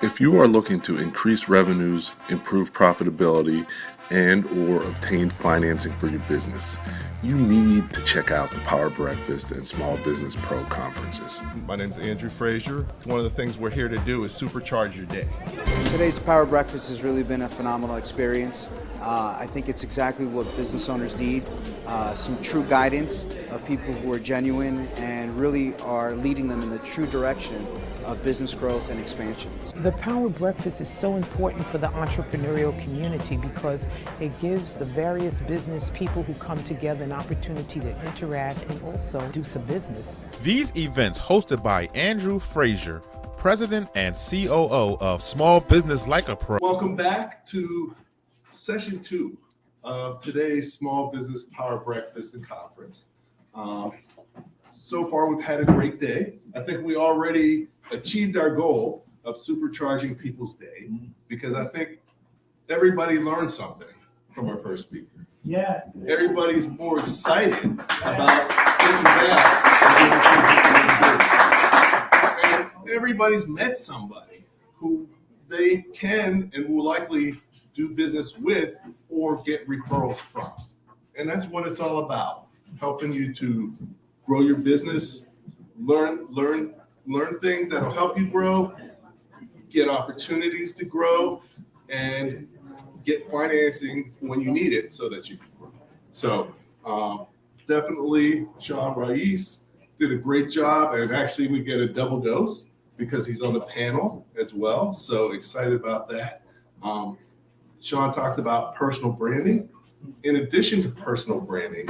If you are looking to increase revenues, improve profitability, and or obtain financing for your business, you need to check out the Power Breakfast and Small Business Pro conferences. My name is Andrew Frazier. One of the things we're here to do is supercharge your day. Today's Power Breakfast has really been a phenomenal experience. I think it's exactly what business owners need, some true guidance of people who are genuine and really are leading them in the true direction of business growth and expansion. The Power Breakfast is so important for the entrepreneurial community because it gives the various business people who come together an opportunity to interact and also do some business. These events hosted by Andrew Frazier, President and COO of Small Business Like a Pro. Welcome back to session 2 of today's Small Business Power Breakfast and Conference. So far, we've had a great day. I think we already achieved our goal of supercharging people's day because I think everybody learned something from our first speaker. Yeah. Everybody's more excited about getting back. And everybody's met somebody who they can and will likely do business with or get referrals from. And that's what it's all about, helping you to grow your business, learn things that'll help you grow, get opportunities to grow, and get financing when you need it so that you can grow. So definitely Shaan Rais did a great job, and actually we get a double dose because he's on the panel as well. So excited about that. Shaan talked about personal branding. In addition to personal branding,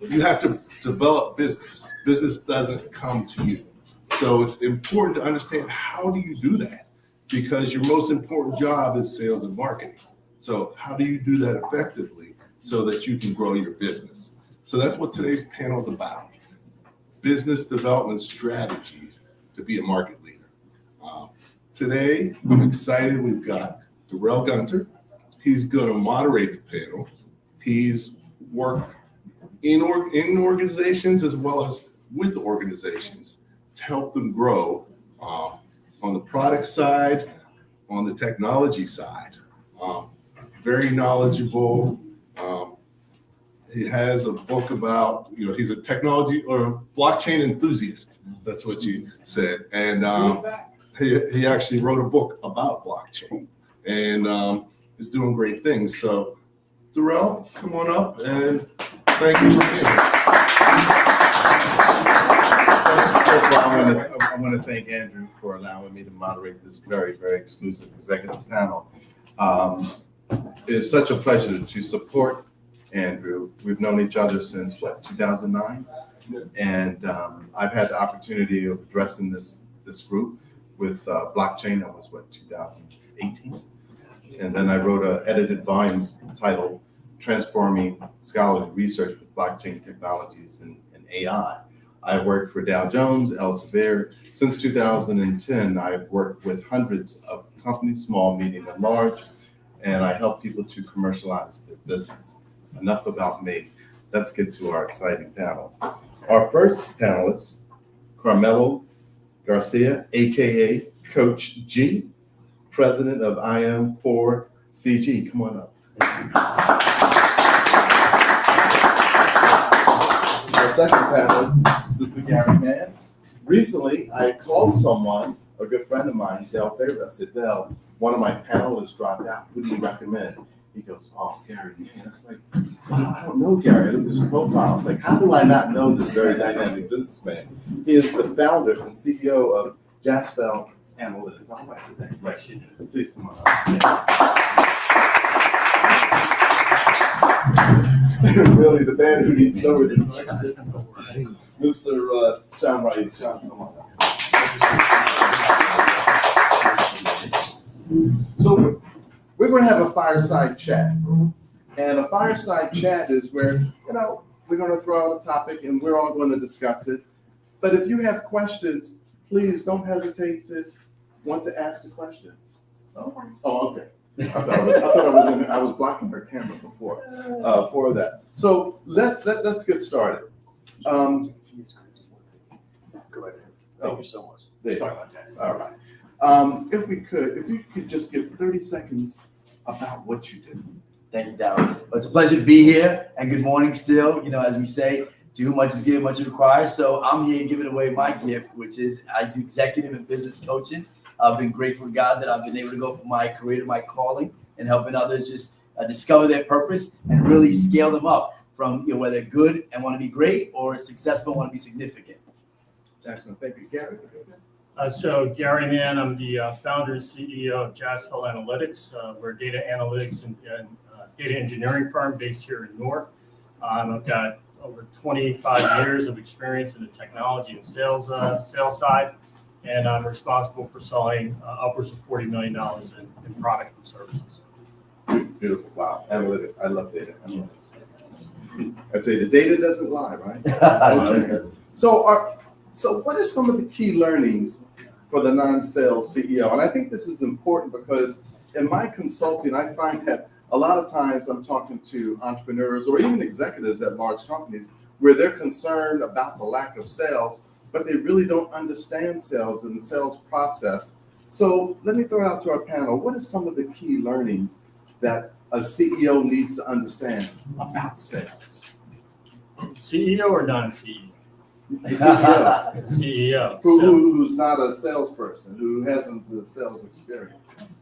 you have to develop business. Business doesn't come to you. So it's important to understand, how do you do that? Because your most important job is sales and marketing. So how do you do that effectively so that you can grow your business? So that's what today's panel is about. Business development strategies to be a market leader. Today, I'm excited. We've got Darrell Gunter. He's going to moderate the panel. He's worked in organizations as well as with organizations to help them grow on the product side, on the technology side. Very knowledgeable. He has a book about, he's a technology or blockchain enthusiast. That's what you said. And he actually wrote a book about blockchain and is doing great things. So Darrell, come on up, and thank you for being here. First of all, I want to thank Andrew for allowing me to moderate this very, very exclusive executive panel. It is such a pleasure to support Andrew. We've known each other since, 2009? And I've had the opportunity of addressing this group with blockchain. That was, 2018? And then I wrote an edited volume titled Transforming Scholarly Research with Blockchain Technologies and AI. I worked for Dow Jones, Elsevier. Since 2010, I've worked with hundreds of companies, small, medium, and large, and I help people to commercialize their business. Enough about me. Let's get to our exciting panel. Our first panelist, Carmelo Garcia, AKA Coach G, President of IM4CG. Come on up. Our second panelist is Mr. Gary Mann. Recently, I called someone, a good friend of mine, Del Favorite. I said, Del, one of my panelists dropped out. Who do you recommend? He goes, oh, Gary Mann. It's like, wow, I don't know Gary. I looked at his profile. It's like, how do I not know this very dynamic businessman? He is the founder and CEO of Jaspel Analytics. I'll write it down. Right. Please come on up. Really, the man who needs no introduction. Mr. Shaan Rais. Shaan, come on up. So we're going to have a fireside chat. And a fireside chat is where, we're going to throw out a topic and we're all going to discuss it. But if you have questions, please don't hesitate to want to ask the question. Oh, okay. I was blocking her camera before for that. So let's get started. Go ahead. Thank you so much. Sorry about that. All right. If you could just give 30 seconds about what you do. Thank you, Darrell. Well, it's a pleasure to be here, and good morning still. You know, as we say, to whom much is given, much is required. So I'm here giving away my gift, which is I do executive and business coaching. I've been grateful to God that I've been able to go from my career to my calling and helping others just discover their purpose and really scale them up from, you know, whether they're good and want to be great or successful and want to be significant. Excellent. Thank you, Gary. So Gary Mann, I'm the founder and CEO of Jazzful Analytics. We're a data analytics and data engineering firm based here in Newark. I've got over 25 years of experience in the technology and sales side, and I'm responsible for selling upwards of $40 million in product and services. Beautiful. Wow. Analytics. I love data. I'd say the data doesn't lie, right? So what are some of the key learnings for the non-sales CEO? And I think this is important because in my consulting, I find that a lot of times I'm talking to entrepreneurs or even executives at large companies where they're concerned about the lack of sales, but they really don't understand sales and the sales process. So let me throw it out to our panel. What are some of the key learnings that a CEO needs to understand about sales? CEO or non-CEO? The CEO. CEO. Who's not a salesperson, who hasn't the sales experience.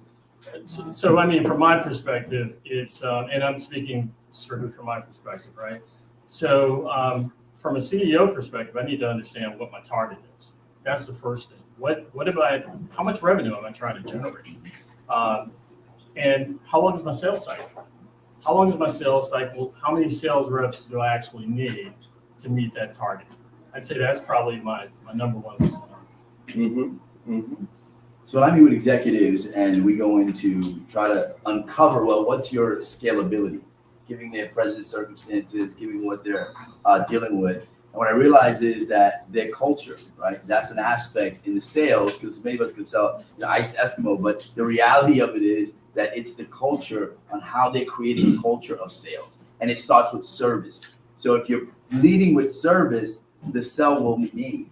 So I mean, from my perspective, it's, and I'm speaking strictly from my perspective, right? So from a CEO perspective, I need to understand what my target is. That's the first thing. How much revenue am I trying to generate? And how long is my sales cycle? How long is my sales cycle? How many sales reps do I actually need to meet that target? I'd say that's probably my number one concern. Mm-hmm. Mm-hmm. So I meet with executives and we go into try to uncover, well, what's your scalability, giving their present circumstances, giving what they're dealing with. And what I realize is that their culture, right? That's an aspect in the sales because many of us can sell iced Eskimo, but the reality of it is that it's the culture on how they're creating a culture of sales. And it starts with service. So if you're leading with service, the sell will be made.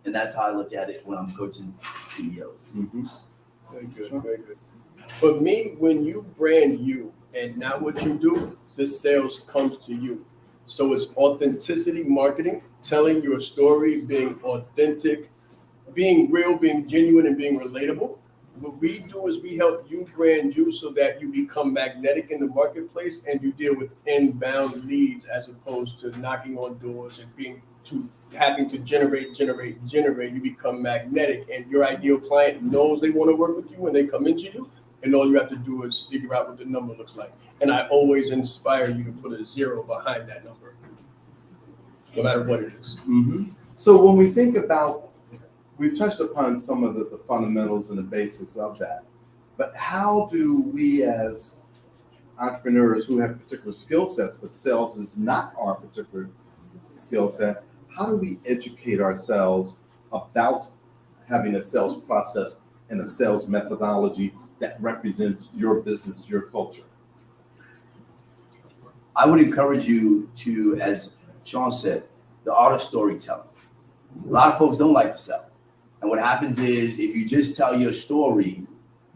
And that's how I look at it when I'm coaching CEOs. Mm-hmm. Very good, very good. For me, when you brand you and not what you do, the sales comes to you. So it's authenticity marketing, telling your story, being authentic, being real, being genuine, and being relatable. What we do is we help you brand you so that you become magnetic in the marketplace and you deal with inbound leads as opposed to knocking on doors and having to generate. You become magnetic and your ideal client knows they want to work with you when they come into you. And all you have to do is figure out what the number looks like. And I always inspire you to put a 0 behind that number, no matter what it is. Mm-hmm. So when we think about, we've touched upon some of the fundamentals and the basics of that, but how do we as entrepreneurs who have particular skill sets, but sales is not our particular skill set, how do we educate ourselves about having a sales process and a sales methodology that represents your business, your culture? I would encourage you to, as Shaan said, the art of storytelling. A lot of folks don't like to sell. And what happens is if you just tell your story,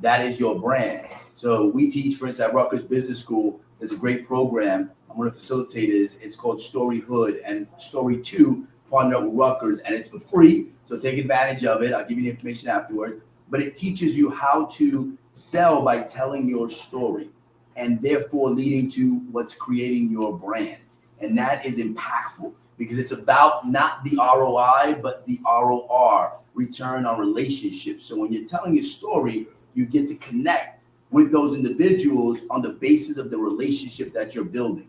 that is your brand. So we teach, for instance, at Rutgers Business School, there's a great program. I'm one of the facilitators. It's called Storyhood, and Story 2 partnered up with Rutgers, and it's for free. So take advantage of it. I'll give you the information afterward. But it teaches you how to sell by telling your story and therefore leading to what's creating your brand. And that is impactful because it's about not the ROI, but the ROR, return on relationships. So when you're telling your story, you get to connect with those individuals on the basis of the relationship that you're building.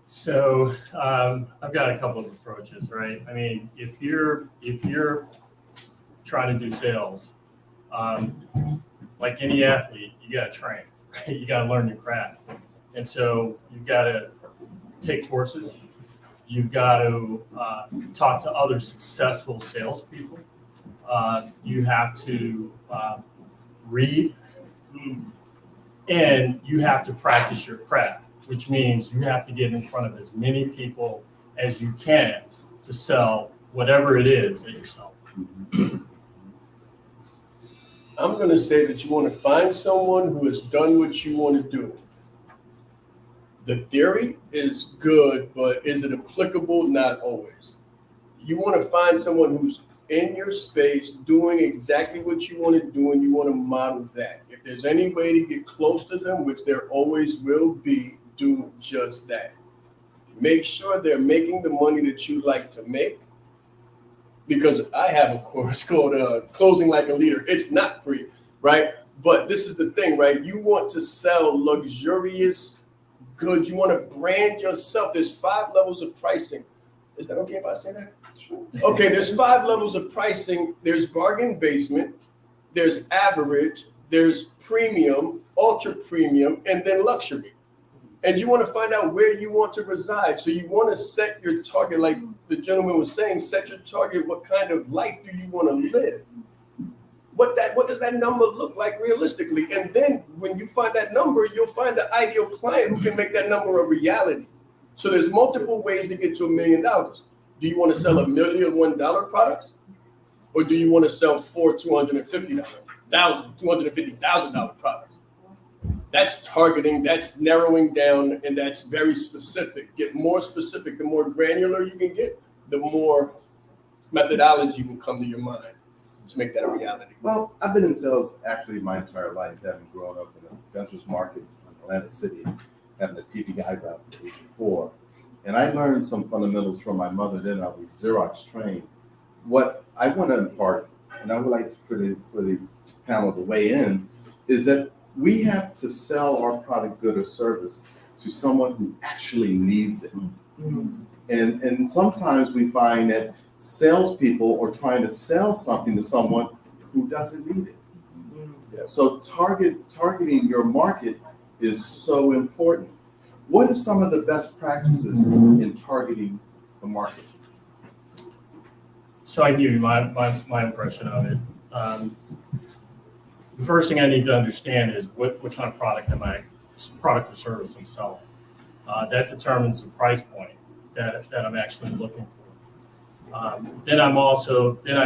So I've got a couple of approaches, right? I mean, if you're trying to do sales, like any athlete, you got to train. You got to learn your craft, and so you've got to take courses. You've got to talk to other successful salespeople. You have to read, and you have to practice your craft, which means you have to get in front of as many people as you can to sell whatever it is that you're selling. I'm going to say that you want to find someone who has done what you want to do. The theory is good, but is it applicable? Not always. You want to find someone who's in your space doing exactly what you want to do, and you want to model that. If there's any way to get close to them, which there always will be, do just that. Make sure they're making the money that you like to make. Because I have a course called Closing Like a Leader. It's not free, right? But this is the thing, right? You want to sell luxurious goods. You want to brand yourself. There's 5 levels of pricing. Is that okay if I say that? Sure. Okay, there's 5 levels of pricing. There's bargain basement, there's average, there's premium, ultra premium, and then luxury. And you want to find out where you want to reside. So you want to set your target, like the gentleman was saying, set your target. What kind of life do you want to live? What does that number look like realistically? And then when you find that number, you'll find the ideal client who can make that number a reality. So there's multiple ways to get to $1 million. Do you want to sell $1 million $1 products? Or do you want to sell 4 $250,000 products? That's targeting, that's narrowing down, and that's very specific. Get more specific. The more granular you can get, the more methodology will come to your mind to make that a reality. Well, I've been in sales actually my entire life, having grown up in a Gunter's market in Atlantic City, having a TV guide route at age 4. And I learned some fundamentals from my mother. Then I was Xerox trained. What I want to impart, and I would like for the panel to weigh in, is that we have to sell our product, good, or service to someone who actually needs it. Mm-hmm. And sometimes we find that salespeople are trying to sell something to someone who doesn't need it. Mm-hmm. Yeah. So targeting your market is so important. What are some of the best practices in targeting the market? So I give you my impression of it. The first thing I need to understand is what kind of product or service I'm selling. That determines the price point that I'm actually looking for. Then I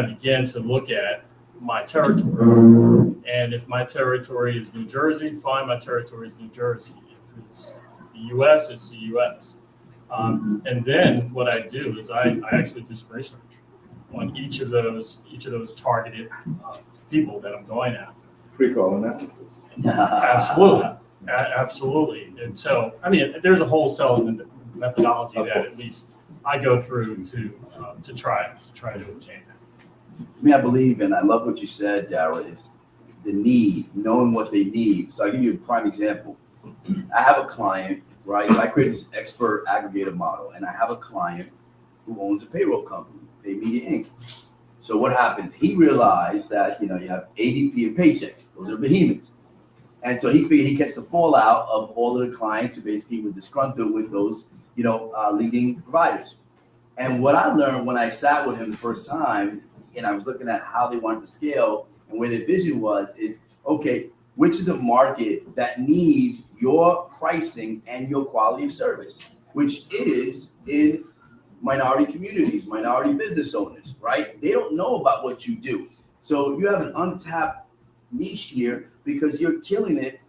begin to look at my territory. And if my territory is New Jersey, fine, my territory is New Jersey. If it's the US, it's the US. And then what I do is I actually do some research on each of those targeted people that I'm going after. Pre-call analysis. Absolutely. And so, I mean, there's a whole sales methodology that at least I go through to try to obtain that. I mean, I believe, and I love what you said, Darrell, is the need, knowing what they need. So I'll give you a prime example. I have a client, right? I create this expert aggregator model, and I have a client who owns a payroll company, Pay Media Inc. So what happens? He realized that, you have ADP and Paychecks. Those are behemoths. And so he figured he gets the fallout of all of the clients who basically were disgruntled with those, leading providers. And what I learned when I sat with him the first time, and I was looking at how they wanted to scale and where their vision was, is, okay, which is a market that needs your pricing and your quality of service, which is in minority communities, minority business owners, right? They don't know about what you do. So you have an untapped niche here because you're killing it.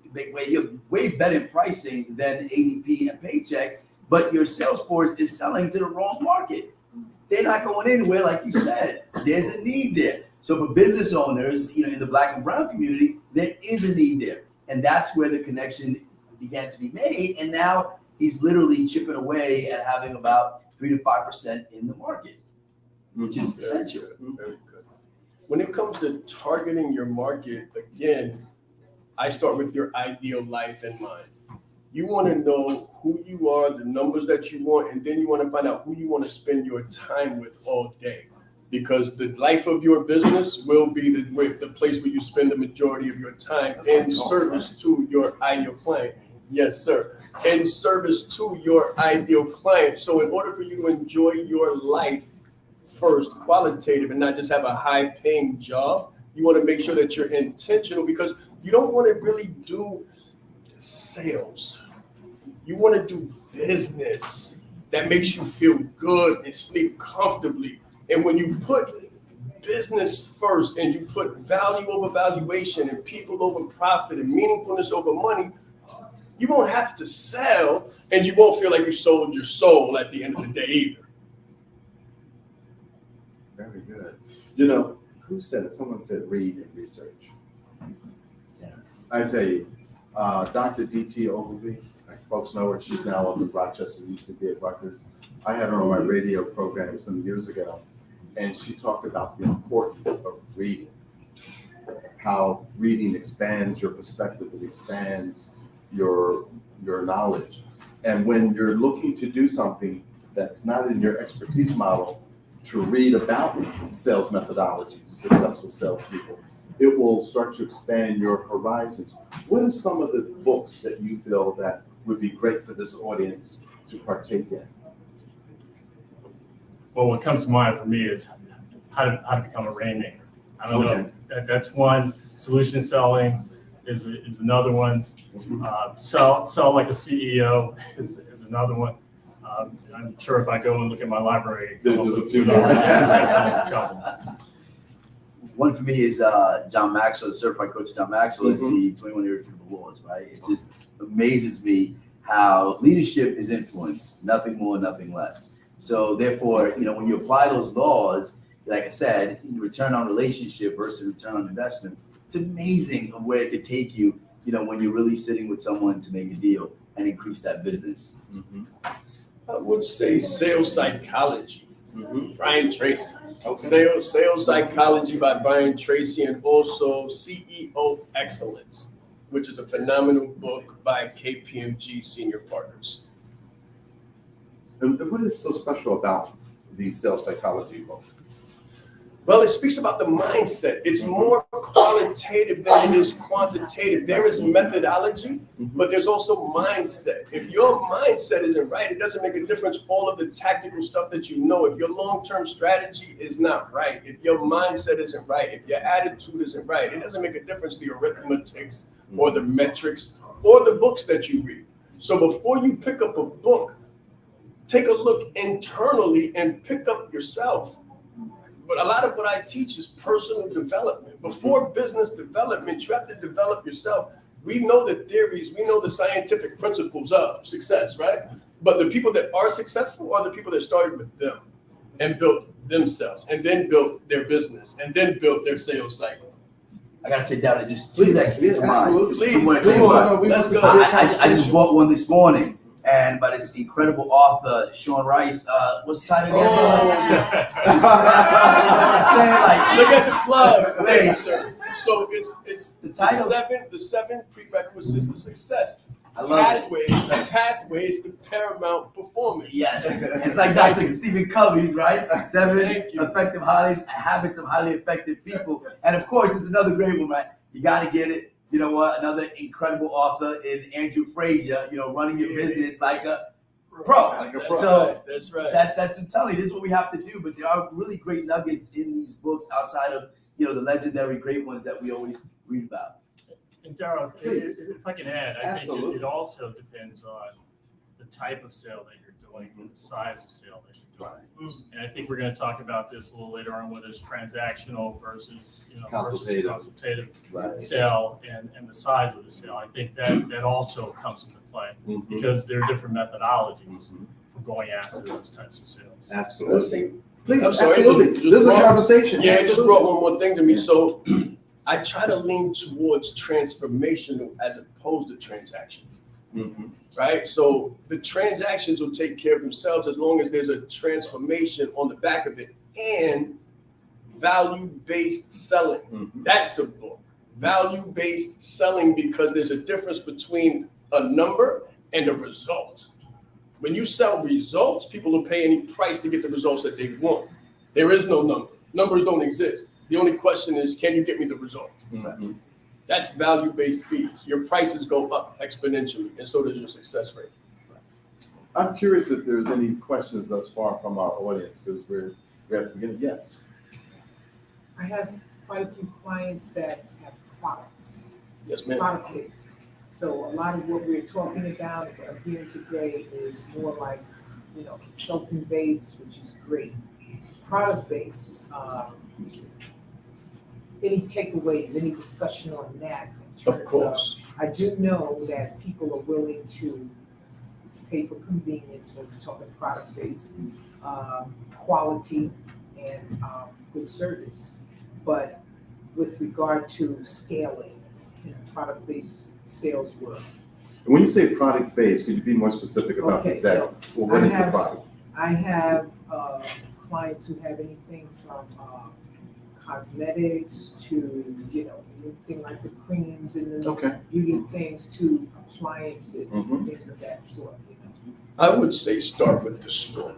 You're way better in pricing than ADP and Paychecks, but your sales force is selling to the wrong market. They're not going anywhere, like you said. There's a need there. So for business owners, in the Black and brown community, there is a need there. And that's where the connection began to be made. And now he's literally chipping away at having about 3 to 5% in the market, which is essential. Very good. When it comes to targeting your market, again, I start with your ideal life in mind. You want to know who you are, the numbers that you want, and then you want to find out who you want to spend your time with all day. Because the life of your business will be the place where you spend the majority of your time in service to your ideal client. Yes, sir. In service to your ideal client. So in order for you to enjoy your life first, qualitative, and not just have a high-paying job, you want to make sure that you're intentional, because you don't want to really do sales. You want to do business that makes you feel good and sleep comfortably. And when you put business first and you put value over valuation and people over profit and meaningfulness over money, you won't have to sell and you won't feel like you sold your soul at the end of the day either. Very good. You know, who said it? Someone said read and research. Yeah. I tell you, Dr. D.T. Ogilvy, like folks know her, she's now up in Rochester, used to be at Rutgers. I had her on my radio program some years ago, and she talked about the importance of reading, how reading expands your perspective, it expands your knowledge. And when you're looking to do something that's not in your expertise model, to read about sales methodologies, successful salespeople, it will start to expand your horizons. What are some of the books that you feel that would be great for this audience to partake in? Well, what comes to mind for me is how to become a rainmaker. I don't know. That's one. Solution selling is another one. Sell like a CEO is another one. I'm sure if I go and look at my library, There's a few. One for me is John Maxwell, the certified coach John Maxwell, is the 21 Irrefutable Laws, right? It just amazes me how leadership is influence, nothing more, nothing less. So therefore, when you apply those laws, like I said, return on relationship versus return on investment, it's amazing of where it could take you, when you're really sitting with someone to make a deal and increase that business. I would say sales psychology, Brian Tracy. Sales Psychology by Brian Tracy, and also CEO Excellence, which is a phenomenal book by KPMG Senior Partners. And what is so special about the sales psychology book? Well, it speaks about the mindset. It's more qualitative than it is quantitative. There is methodology, but there's also mindset. If your mindset isn't right, it doesn't make a difference all of the tactical stuff that you know. If your long-term strategy is not right, if your mindset isn't right, if your attitude isn't right, it doesn't make a difference the arithmetics or the metrics or the books that you read. So before you pick up a book, take a look internally and pick up yourself. But a lot of what I teach is personal development. Before business development, you have to develop yourself. We know the theories, we know the scientific principles of success, right? But the people that are successful are the people that started with them and built themselves and then built their business and then built their sales cycle. I gotta sit down and just please that piece of mind. Please, Let's go. I just bought one this morning. And by this incredible author, Shaan Rais, what's the title again? You know what I'm saying? Like, look at the plug. Hey. So it's The title. the seven prerequisites to success. I love it. Pathways to paramount performance. Yes, it's like Dr. Stephen Covey's, right? 7 effective habits of highly effective people. And of course, there's another great one, right? You got to get it. You know what? Another incredible author is Andrew Frazier, running your business like a pro. That's right. That's I'm telling you, this is what we have to do. But there are really great nuggets in these books outside of, the legendary great ones that we always read about. And Darrell, if I can add, I think Absolutely. it also depends on the type of sale that you're doing and the size of sale that you're doing. And I think we're going to talk about this a little later on, whether it's transactional versus consultative sale and the size of the sale. I think that also comes into play because there are different methodologies for going after those types of sales. Absolutely. Please, absolutely. This is a conversation. Yeah, it just brought one more thing to me. So I try to lean towards transformational as opposed to transactional. Right? So the transactions will take care of themselves as long as there's a transformation on the back of it. And value-based selling. That's a book. Value-based selling, because there's a difference between a number and a result. When you sell results, people will pay any price to get the results that they want. There is no number. Numbers don't exist. The only question is, can you get me the result? That's value-based fees. Your prices go up exponentially, and so does your success rate. I'm curious if there's any questions thus far from our audience, because we're at the beginning. Yes. I have quite a few clients that have products. Yes, ma'am. Product-based. So a lot of what we're talking about here today is more like, consulting-based, which is great. Product-based. any takeaways, any discussion on that? In terms Of course. I do know that people are willing to pay for convenience when we're talking product-based quality and good service. But with regard to scaling in a product-based sales world. When you say product-based, could you be more specific about Okay, exactly, so well, what is the have- product? I have clients who have anything from cosmetics to, anything like the creams and the Okay. beauty things to appliances, Mhm. things of that sort, I would say start with the story.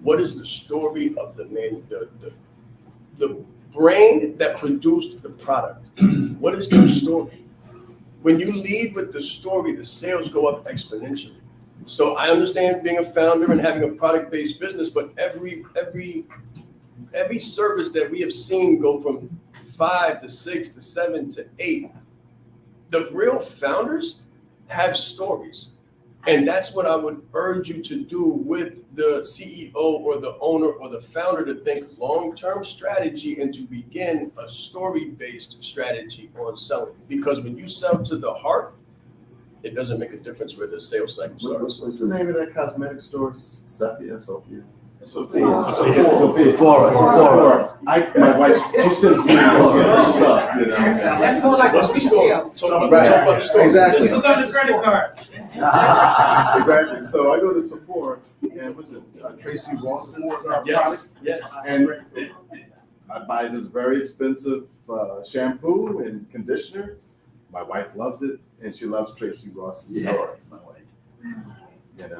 What is the story of the man, the brain that produced the product? What is their story? When you lead with the story, the sales go up exponentially. So I understand being a founder and having a product-based business, but every service that we have seen go from 5 to 6 to 7 to 8, the real founders have stories. And that's what I would urge you to do with the CEO or the owner or the founder, to think long-term strategy and to begin a story-based strategy on selling. Because when you sell to the heart, it doesn't make a difference where the sales cycle starts. What's the name of that cosmetic store? Sophia. Sephora. My wife, she sends me her stuff, That's more like What's a the story? sales. Talk Right. about the story. Exactly. Look on the credit card. Exactly. So I go to Sephora, and what's it, Tracy Ross's product? Yes, yes. And I buy this very expensive shampoo and conditioner. My wife loves it, and she loves Tracy Ross's store. my wife.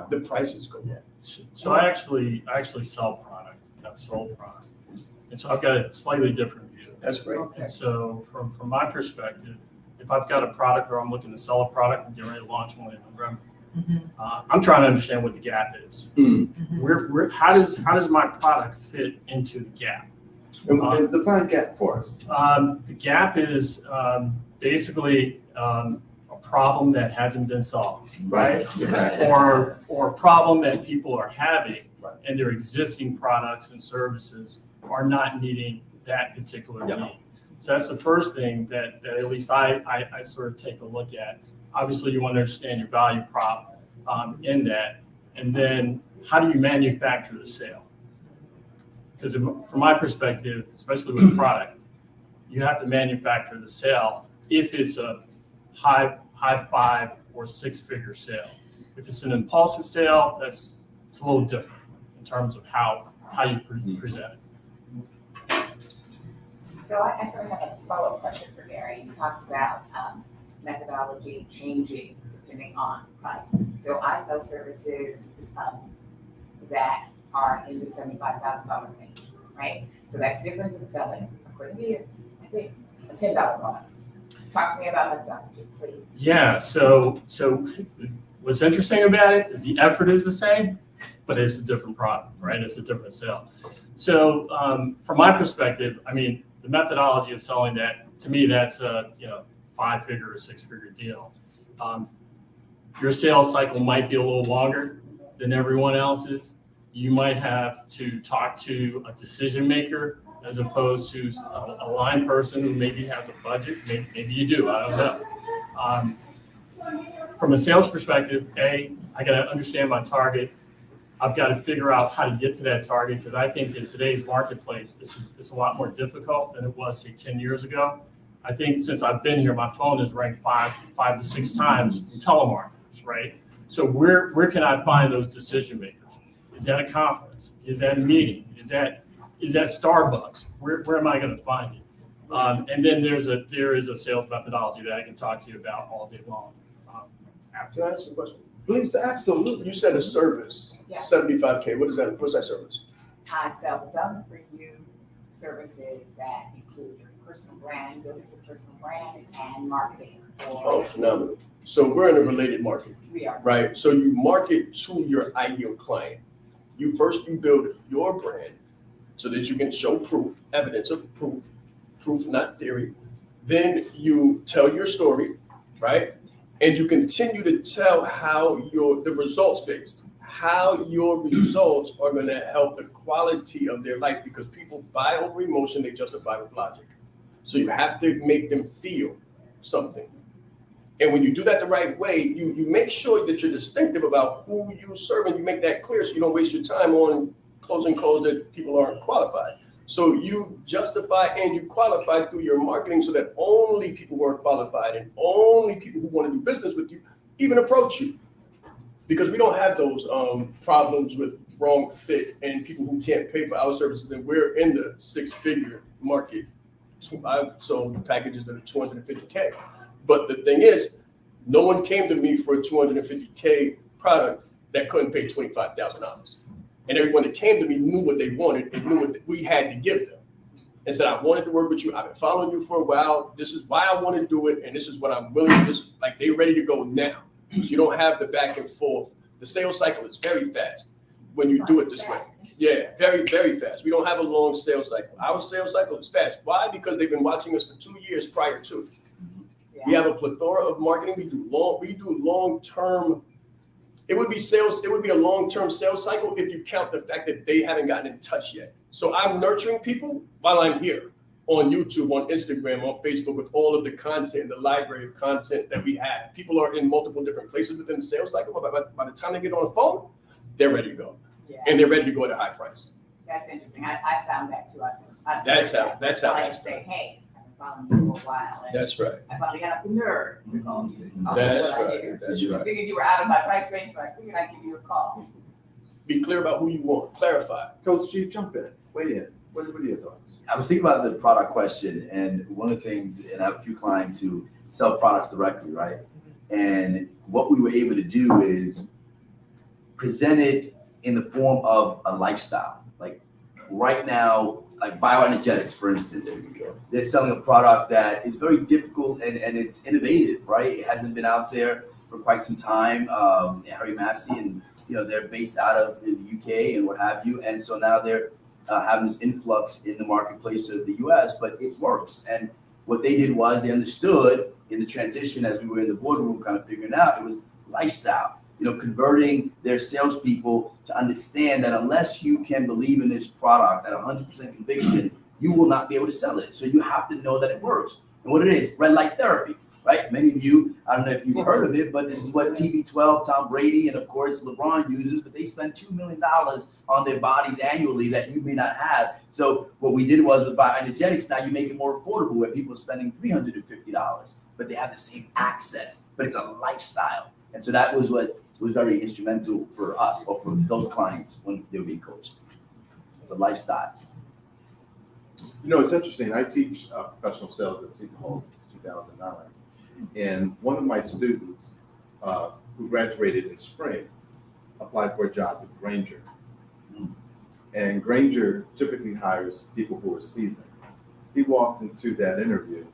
The prices go up. So I actually sell product. I've sold product. And so I've got a slightly different view. That's great. And so from my perspective, if I've got a product or I'm looking to sell a product and get ready to launch one in November, I'm trying to understand what the gap is. How does my product fit into the gap? And define gap for us. The gap is basically a problem that hasn't been solved, right? Exactly. Or a problem that people are having, and their existing products and services are not meeting that particular need. So that's the first thing that at least I sort of take a look at. Obviously, you want to understand your value prop in that, and then how do you manufacture the sale? Because from my perspective, especially with a product, you have to manufacture the sale if it's a high 5 or 6-figure sale. If it's an impulsive sale, it's a little different in terms of how you present it. So I sort of have a follow-up question for Gary. You talked about methodology changing depending on price. So I sell services that are in the $75,000 range, right? So that's different than selling, according to you, I think, a $10 product. Talk to me about methodology, please. Yeah, so what's interesting about it is the effort is the same, but it's a different product, right? It's a different sale. So from my perspective, I mean, the methodology of selling that, to me, that's a 5-figure or 6-figure deal. Your sales cycle might be a little longer than everyone else's. You might have to talk to a decision maker as opposed to a line person who maybe has a budget. Maybe you do, I don't know. From a sales perspective, I got to understand my target. I've got to figure out how to get to that target, because I think in today's marketplace, it's a lot more difficult than it was, say, 10 years ago. I think since I've been here, my phone is ranked 5 to 6 times from telemarketers, right? So where can I find those decision makers? Is that a conference? Is that a meeting? Is that Starbucks? Where am I going to find it? And then there is a sales methodology that I can talk to you about all day long. Can I ask you a question? Please, absolutely. You said a service, Yeah. $75K. What is that? What's that service? I sell done for you services that include your personal brand, building your personal brand, and marketing. Oh, phenomenal. So we're in a related market, We are. right? So you market to your ideal client. You build your brand so that you can show proof, evidence of proof, not theory. Then you tell your story, right? And you continue to tell how the results based, how your results are going to help the quality of their life, because people buy over emotion, they justify with logic. So you have to make them feel something. And when you do that the right way, you make sure that you're distinctive about who you serve, and you make that clear so you don't waste your time on closing calls that people aren't qualified. So you justify and you qualify through your marketing so that only people who are qualified and only people who want to do business with you even approach you. Because we don't have those problems with wrong fit and people who can't pay for our services. And we're in the six-figure market. I've sold packages that are $250K. But the thing is, no one came to me for a $250K product that couldn't pay $25,000. And everyone that came to me knew what they wanted and knew what we had to give them. And said, I wanted to work with you. I've been following you for a while. This is why I want to do it. And this is what I'm willing to do. Like, they're ready to go now. Because you don't have the back and forth. The sales cycle is very fast when you do it this way. Yeah, very, very fast. We don't have a long sales cycle. Our sales cycle is fast. Why? Because they've been watching us for 2 years prior to. We have a plethora of marketing. We do long-term. It would be sales. It would be a long-term sales cycle if you count the fact that they haven't gotten in touch yet. So I'm nurturing people while I'm here on YouTube, on Instagram, on Facebook, with all of the content, the library of content that we have. People are in multiple different places within the sales cycle. But by the time they get on the phone, they're ready to go. Yeah. And they're ready to go at a high price. That's interesting. I found that too. That's how that's say, hey, I've been following you for a while. That's right. I finally got up the nerve to call you. That's right. That's right. I figured you were out of my price range, but I figured I'd give you a call. Be clear about who you want. Clarify. Coach G, jump in. Weigh in. What are your thoughts? I was thinking about the product question, and one of the things, and I have a few clients who sell products directly, right? And what we were able to do is present it in the form of a lifestyle. Like right now, like bioenergetics, for instance, they're selling a product that is very difficult and it's innovative, right? It hasn't been out there for quite some time. Harry Massey, and they're based out of the UK and what have you, and so now they're having this influx in the marketplace of the US, but it works. And what they did was they understood in the transition as we were in the boardroom kind of figuring out, it was lifestyle, converting their salespeople to understand that unless you can believe in this product at 100% conviction, you will not be able to sell it. So you have to know that it works. And what it is, red light therapy, right? Many of you, I don't know if you've heard of it, but this is what TB12, Tom Brady, and of course LeBron uses, but they spend $2 million on their bodies annually that you may not have. So what we did was with bioenergetics, now you make it more affordable where people are spending $350, but they have the same access, but it's a lifestyle. And so that was what was very instrumental for us or for those clients when they were being coached. It's a lifestyle. It's interesting. I teach professional sales at Seton Hall since 2009. And one of my students who graduated in spring applied for a job with Grainger. And Grainger typically hires people who are seasoned. He walked into that interview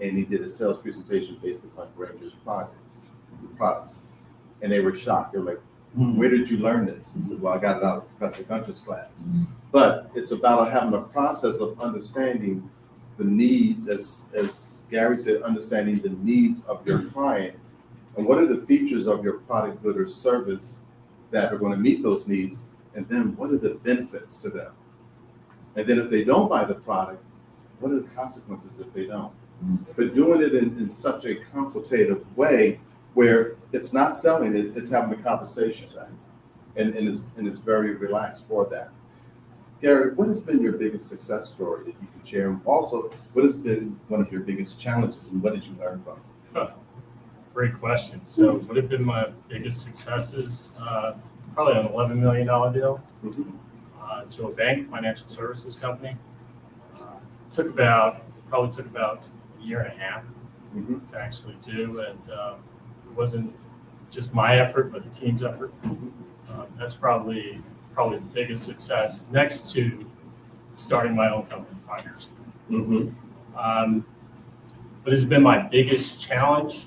and he did a sales presentation based upon Grainger's products. And they were shocked. They were like, where did you learn this? He said, well, I got it out of Professor Gunter's class. But it's about having a process of understanding the needs, as Gary said, understanding the needs of your client and what are the features of your product, good, or service that are going to meet those needs, and then what are the benefits to them? And then if they don't buy the product, what are the consequences if they don't? But doing it in such a consultative way where it's not selling, it's having a conversation, and it's very relaxed for that. Gary, what has been your biggest success story that you can share? And also, what has been one of your biggest challenges, and what did you learn from it? Great question. So what have been my biggest successes? Probably an $11 million deal to a bank, financial services company. Probably took about a year and a half to actually do, and it wasn't just my effort, but the team's effort. That's probably the biggest success, next to starting my own company 5 years ago. But it's been my biggest challenge.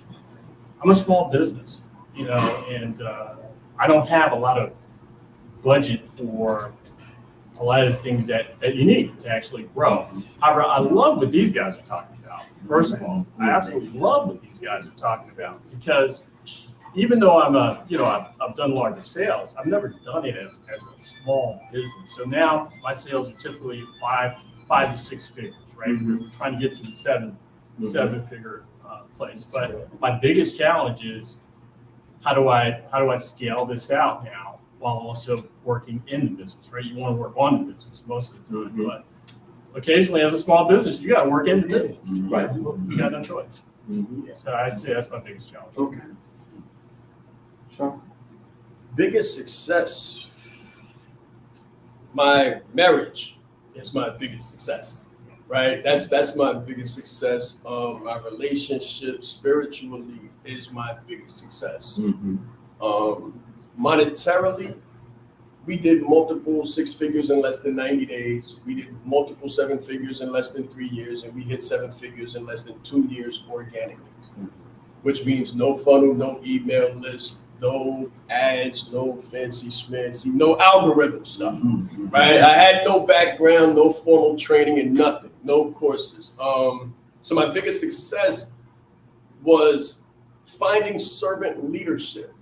I'm a small business, and I don't have a lot of budget for a lot of the things that you need to actually grow. I love what these guys are talking about. First of all, I absolutely love what these guys are talking about, because even though I've done larger sales, I've never done it as a small business. So now my sales are typically $5 5 to 6 figures, right? We're trying to get to the seven-figure place. But my biggest challenge is how do I scale this out now while also working in the business, right? You want to work on the business most of the time, but occasionally as a small business, you got to work in the business. Right. You got no choice. So I'd say that's my biggest challenge. Okay. Shaan? Biggest success, my marriage is my biggest success, right? That's my biggest success. My relationship spiritually is my biggest success. Monetarily, we did multiple 6 figures in less than 90 days. We did multiple 7 figures in less than 3 years, and we hit 7 figures in less than 2 years organically, which means no funnel, no email list, no ads, no fancy schmancy, no algorithm stuff, right? I had no background, no formal training, and nothing, no courses. So my biggest success was finding servant leadership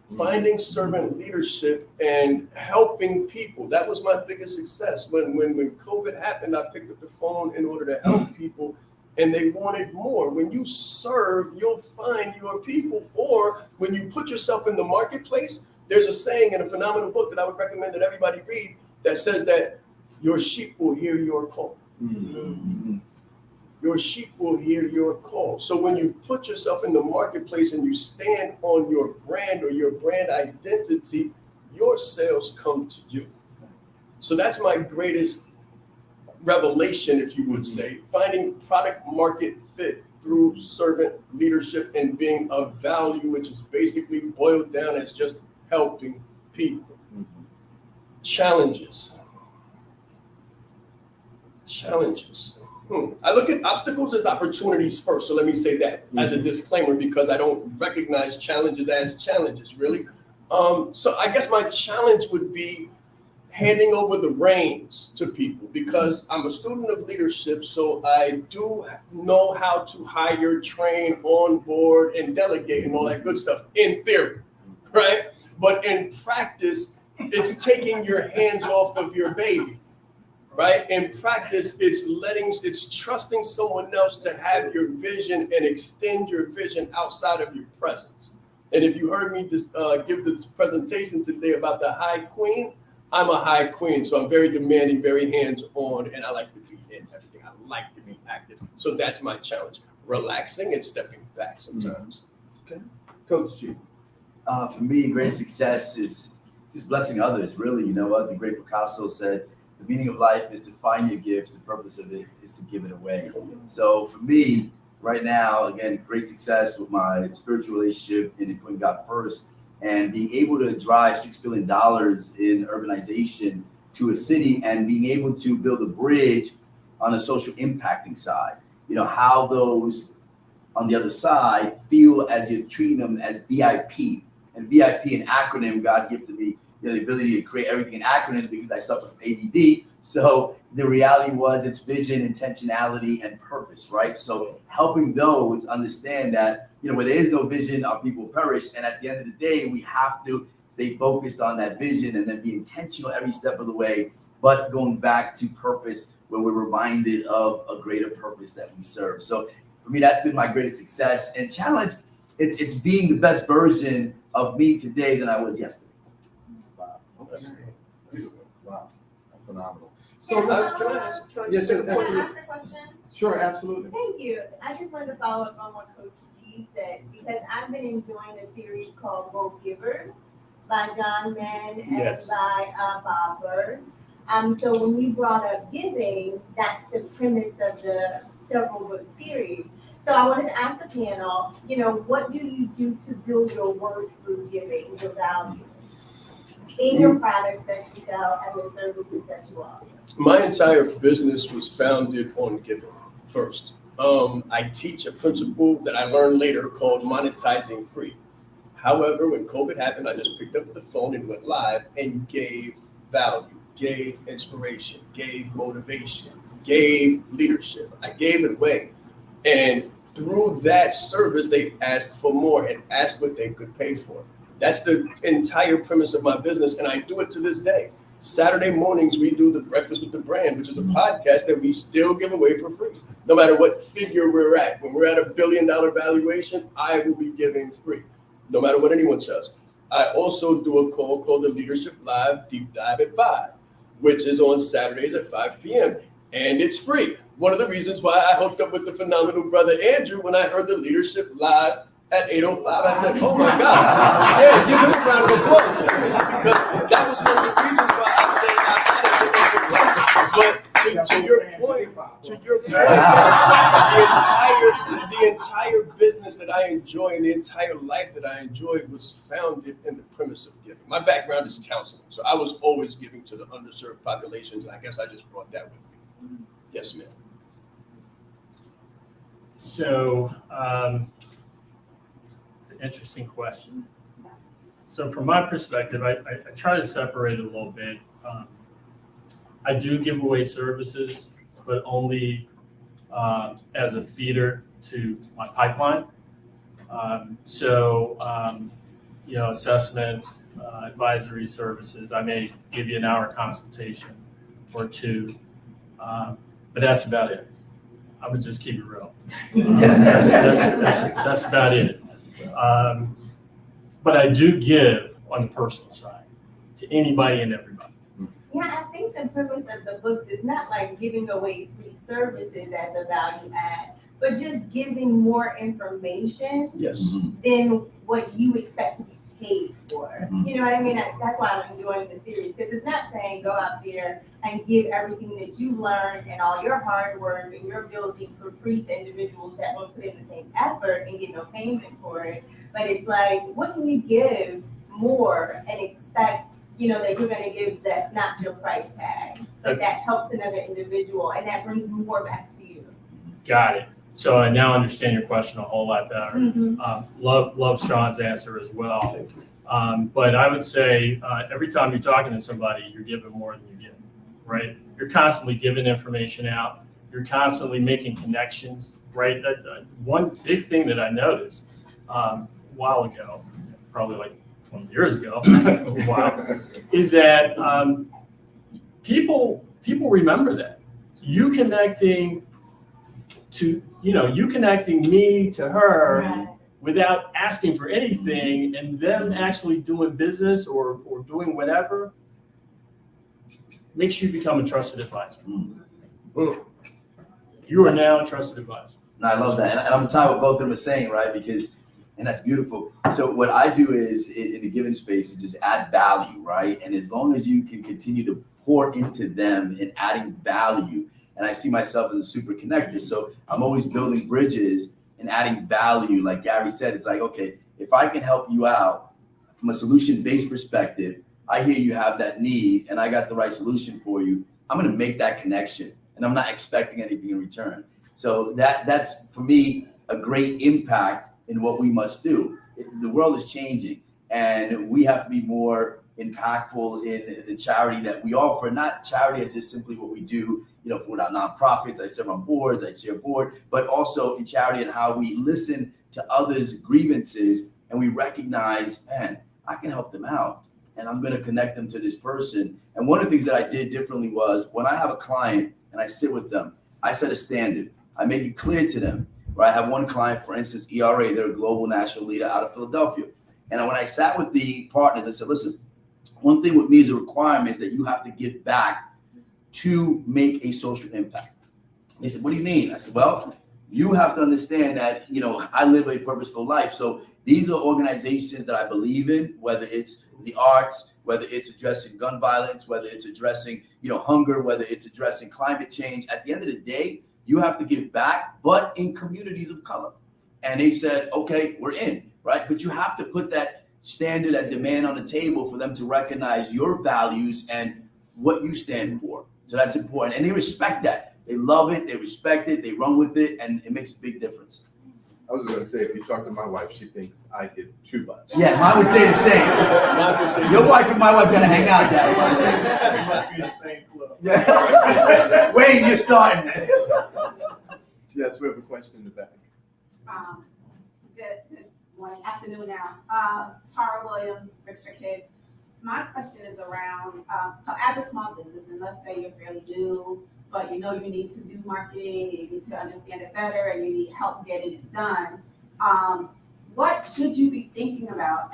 and helping people. That was my biggest success. When COVID happened, I picked up the phone in order to help people, and they wanted more. When you serve, you'll find your people. Or when you put yourself in the marketplace, there's a saying in a phenomenal book that I would recommend that everybody read that says that your sheep will hear your call. Your sheep will hear your call. So when you put yourself in the marketplace and you stand on your brand or your brand identity, your sales come to you. So that's my greatest revelation, if you would say, finding product market fit through servant leadership and being of value, which is basically boiled down as just helping people. Challenges. I look at obstacles as opportunities first. So let me say that as a disclaimer, because I don't recognize challenges as challenges, really. So I guess my challenge would be handing over the reins to people, because I'm a student of leadership. So I do know how to hire, train, onboard, and delegate and all that good stuff in theory, right? But in practice, it's taking your hands off of your baby. Right? In practice, it's trusting someone else to have your vision and extend your vision outside of your presence. And if you heard me give this presentation today about the high queen, I'm a high queen. So I'm very demanding, very hands-on, and I like to be in everything. I like to be active. So that's my challenge. Relaxing and stepping back sometimes. Okay. Coach G. For me, great success is just blessing others, really. You know what? The great Picasso said, the meaning of life is to find your gift. The purpose of it is to give it away. So for me, right now, again, great success with my spiritual relationship and putting God first, and being able to drive $6 billion in urbanization to a city, and being able to build a bridge on the social impacting side. You know, how those on the other side feel as you're treating them as VIP. And VIP, an acronym God gifted me, the ability to create everything in acronyms because I suffer from ADD. So the reality was it's vision, intentionality, and purpose, right? So helping those understand that, you know, where there is no vision, our people perish. And at the end of the day, we have to stay focused on that vision and then be intentional every step of the way, but going back to purpose where we're reminded of a greater purpose that we serve. So for me, that's been my greatest success and challenge. It's being the best version of me today than I was yesterday. Wow, that's phenomenal. So Can I ask a question? Sure, absolutely. Thank you. I just wanted to follow up on what Coach G said, because I've been enjoying a series called Go Giver by Mann and by Bob Bird. So when you brought up giving, that's the premise of the several book series. So I wanted to ask the panel, you know, what do you do to build your worth through giving, your value in your products that you sell and the services that you offer? My entire business was founded on giving first. I teach a principle that I learned later called monetizing free. However, when COVID happened, I just picked up the phone and went live and gave value, gave inspiration, gave motivation, gave leadership. I gave it away. And through that service, they asked for more and asked what they could pay for. That's the entire premise of my business, and I do it to this day. Saturday mornings, we do the Breakfast with the Brand, which is a podcast that we still give away for free. No matter what figure we're at. When we're at $1 billion valuation, I will be giving free, no matter what anyone says. I also do a call called the Leadership Live Deep Dive at 5, which is on Saturdays at 5 p.m. And it's free. One of the reasons why I hooked up with the phenomenal brother Andrew when I heard the Leadership Live at 8:05, I said, oh my God. Yeah, give him a round of applause. Seriously, because that was one of the reasons why I said but to your point, the entire business that I enjoy and the entire life that I enjoy was founded in the premise of giving. My background is counseling, so I was always giving to the underserved populations, and I guess I just brought that with me. Yes, ma'am. So, it's an interesting question. So from my perspective, I try to separate it a little bit. I do give away services, but only as a feeder to my pipeline. Assessments, advisory services, I may give you an hour consultation or two, but that's about it. I would just keep it real. That's about it. But I do give on the personal side to anybody and everybody. Yeah, I think the purpose of the books is not like giving away free services as a value add, but just giving more information than what you expect to be paid for. You know what I mean? That's why I'm enjoying the series, because it's not saying go out there and give everything that you learned and all your hard work and your building for free to individuals that won't put in the same effort and get no payment for it. But it's like, what can you give more and expect, that you're going to give that's not your price tag, but that helps another individual and that brings more back to you. Got it. So I now understand your question a whole lot better. Love Shaan's answer as well. But I would say every time you're talking to somebody, you're giving more than you give, right? You're constantly giving information out. You're constantly making connections, right? One big thing that I noticed a while ago, probably like 20 years ago, a while, is that people remember that. You connecting me to her without asking for anything, and them actually doing business or doing whatever makes you become a trusted advisor. Boom. You are now a trusted advisor. And I love that. And I'm tired what both of them are saying, right? And that's beautiful. So what I do is in the given space is just add value, right? And as long as you can continue to pour into them and adding value, and I see myself as a super connector. So I'm always building bridges and adding value. Like Gary said, it's like, okay, if I can help you out from a solution-based perspective, I hear you have that need and I got the right solution for you. I'm going to make that connection and I'm not expecting anything in return. So that's for me, a great impact in what we must do. The world is changing and we have to be more impactful in the charity that we offer. Not charity as just simply what we do, for our nonprofits. I serve on boards, I chair board, but also in charity and how we listen to others' grievances and we recognize, man, I can help them out and I'm going to connect them to this person. And one of the things that I did differently was when I have a client and I sit with them, I set a standard. I make it clear to them. Right? I have one client, for instance, ERA, they're a global national leader out of Philadelphia. And when I sat with the partners, I said, listen, one thing with me is a requirement is that you have to give back to make a social impact. They said, what do you mean? I said, well, you have to understand that, I live a purposeful life. So these are organizations that I believe in, whether it's the arts, whether it's addressing gun violence, whether it's addressing, hunger, whether it's addressing climate change. At the end of the day, you have to give back, but in communities of color. And they said, okay, we're in, right? But you have to put that standard, that demand on the table for them to recognize your values and what you stand for. So that's important. And they respect that. They love it. They respect it. They run with it. And it makes a big difference. I was going to say, if you talk to my wife, she thinks I give too much. Yeah, mine would say the same. Your wife and my wife got to hang out, Daddy. We must be the same club. Yeah. Wayne, you're starting. Yes, we have a question in the back. Good morning, afternoon now. Tara Williams, Registered Kids. my question is around, so as a small business, and let's say you're fairly new, but you know you need to do marketing, you need to understand it better, and you need help getting it done. What should you be thinking about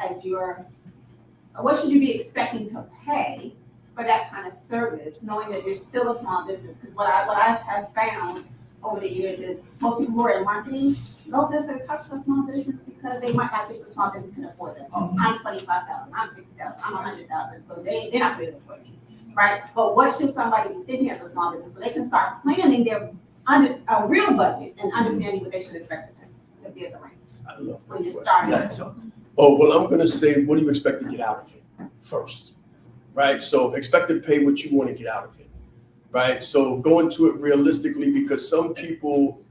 what should you be expecting to pay for that kind of service, knowing that you're still a small business? Because what I have found over the years is most people who are in marketing don't necessarily talk to a small business because they might not think the small business can afford them. I'm 25,000, I'm 50,000, I'm 100,000, so they're not going to afford me, right? But what should somebody be thinking as a small business so they can start planning a real budget and understanding what they should expect to pay if there's a range? I love when you that start. Oh, well, I'm going to say, what do you expect to get out of it first, right? So expect to pay what you want to get out of it, right? So go into it realistically, because some people